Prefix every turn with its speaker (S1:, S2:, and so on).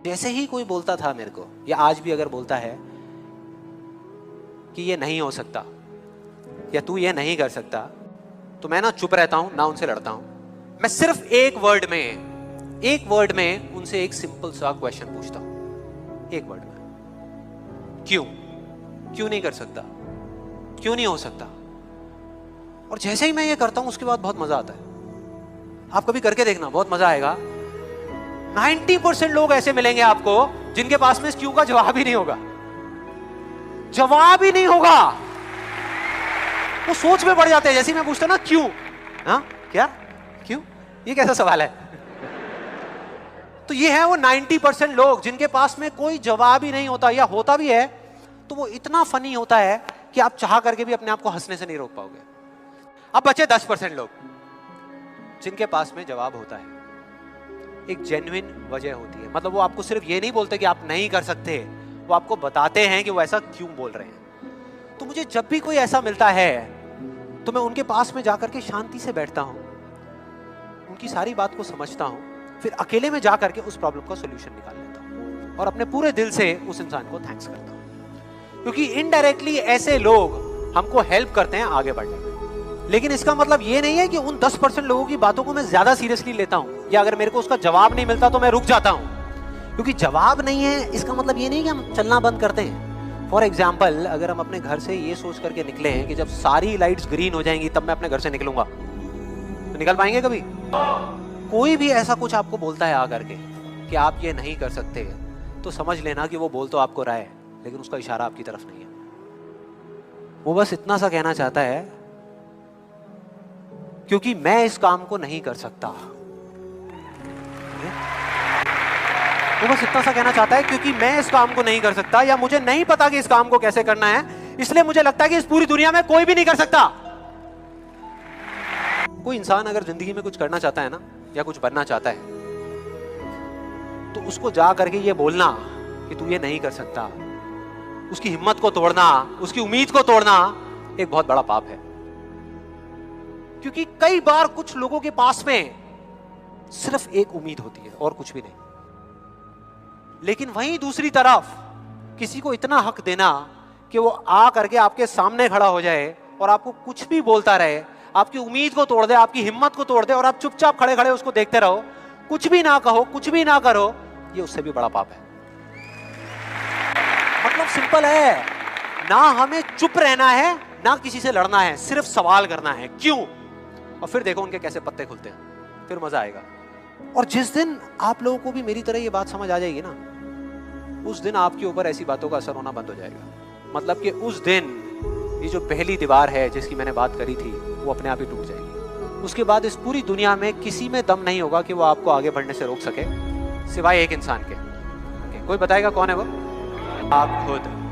S1: जैसे ही कोई बोलता था मेरे को, या आज भी अगर बोलता है कि ये नहीं हो सकता या तू ये नहीं कर सकता, तो मैं ना चुप रहता हूं, ना उनसे लड़ता हूं। मैं सिर्फ एक वर्ड में उनसे एक सिंपल सा क्वेश्चन पूछता हूं, एक वर्ड में, क्यों नहीं कर सकता, क्यों नहीं हो सकता। और जैसे ही मैं ये करता हूं उसके बाद बहुत मजा आता है। आप कभी करके देखना, बहुत मजा आएगा। 90% लोग ऐसे मिलेंगे आपको जिनके पास में इस क्यों का जवाब ही नहीं होगा, जवाब ही नहीं होगा। वो सोच में पड़ जाते हैं। जैसे मैं पूछता ना क्यों, हाँ क्या क्यों, ये कैसा सवाल है। तो ये है वो 90% लोग जिनके पास में कोई जवाब ही नहीं होता, या होता भी है तो वो इतना फनी होता है कि आप चाह करके भी अपने आप को हंसने से नहीं रोक पाओगे। अब बचे 10% लोग जिनके पास में जवाब होता है, एक जेन्युइन वजह होती है। मतलब वो आपको सिर्फ ये नहीं बोलते कि आप नहीं कर सकते, वो आपको बताते हैं कि वो ऐसा क्यों बोल रहे हैं। तो मुझे जब भी कोई ऐसा मिलता है तो मैं उनके पास में जाकर के शांति से बैठता हूं, उनकी सारी बात को समझता हूं, फिर अकेले में जाकर के उस प्रॉब्लम का सॉल्यूशन निकाल लेता हूं और अपने पूरे दिल से उस इंसान को थैंक्स करता हूं। क्योंकि इनडायरेक्टली ऐसे लोग हमको हेल्प करते हैं आगे बढ़ने में। लेकिन इसका मतलब ये नहीं है कि उन 10% लोगों की बातों को मैं ज्यादा सीरियसली लेता हूं, या अगर मेरे को उसका जवाब नहीं मिलता तो मैं रुक जाता हूं। क्योंकि जवाब नहीं है इसका मतलब ये नहीं कि हम चलना बंद करते हैं। फॉर एग्जाम्पल, अगर हम अपने घर से ये सोच करके निकले हैं कि जब सारी लाइट्स ग्रीन हो जाएंगी तब मैं अपने घर से निकलूंगा, तो निकल पाएंगे कभी? कोई भी ऐसा कुछ आपको बोलता है आकर के कि आप ये नहीं कर सकते, तो समझ लेना कि वो बोल तो आपको रहा है, लेकिन उसका इशारा आपकी तरफ नहीं है। वो बस इतना सा कहना चाहता है क्योंकि मैं इस काम को नहीं कर सकता। वो बस इतना सा कहना चाहता है क्योंकि मैं इस काम को नहीं कर सकता, या मुझे नहीं पता कि इस काम को कैसे करना है, इसलिए मुझे लगता है कि इस पूरी दुनिया में कोई भी नहीं कर सकता। कोई इंसान अगर जिंदगी में कुछ करना चाहता है ना, या कुछ बनना चाहता है, तो उसको जा करके ये बोलना कि तू ये नहीं कर सकता, उसकी हिम्मत को तोड़ना, उसकी उम्मीद को तोड़ना एक बहुत बड़ा पाप है। क्योंकि कई बार कुछ लोगों के पास में सिर्फ एक उम्मीद होती है और कुछ भी नहीं, लेकिन वहीं दूसरी तरफ किसी को इतना हक देना कि वो आ करके आपके सामने खड़ा हो जाए और आपको कुछ भी बोलता रहे, आपकी उम्मीद को तोड़ दे, आपकी हिम्मत को तोड़ दे, और आप चुपचाप खड़े खड़े उसको देखते रहो, कुछ भी ना कहो, कुछ भी ना करो, ये उससे भी बड़ा पाप है। मतलब सिंपल है, ना हमें चुप रहना है, ना किसी से लड़ना है, सिर्फ सवाल करना है क्यों, और फिर देखो उनके कैसे पत्ते खुलते हैं, फिर मजा आएगा। और जिस दिन आप लोगों को भी मेरी तरह ये बात समझ आ जाएगी ना, उस दिन आपके ऊपर ऐसी बातों का असर होना बंद हो जाएगा। मतलब कि उस दिन ये जो पहली दीवार है जिसकी मैंने बात करी थी, वो अपने आप ही टूट जाएगी। उसके बाद इस पूरी दुनिया में किसी में दम नहीं होगा कि वो आपको आगे बढ़ने से रोक सके, सिवाय एक इंसान के। कोई बताएगा कौन है वो? आप खुद।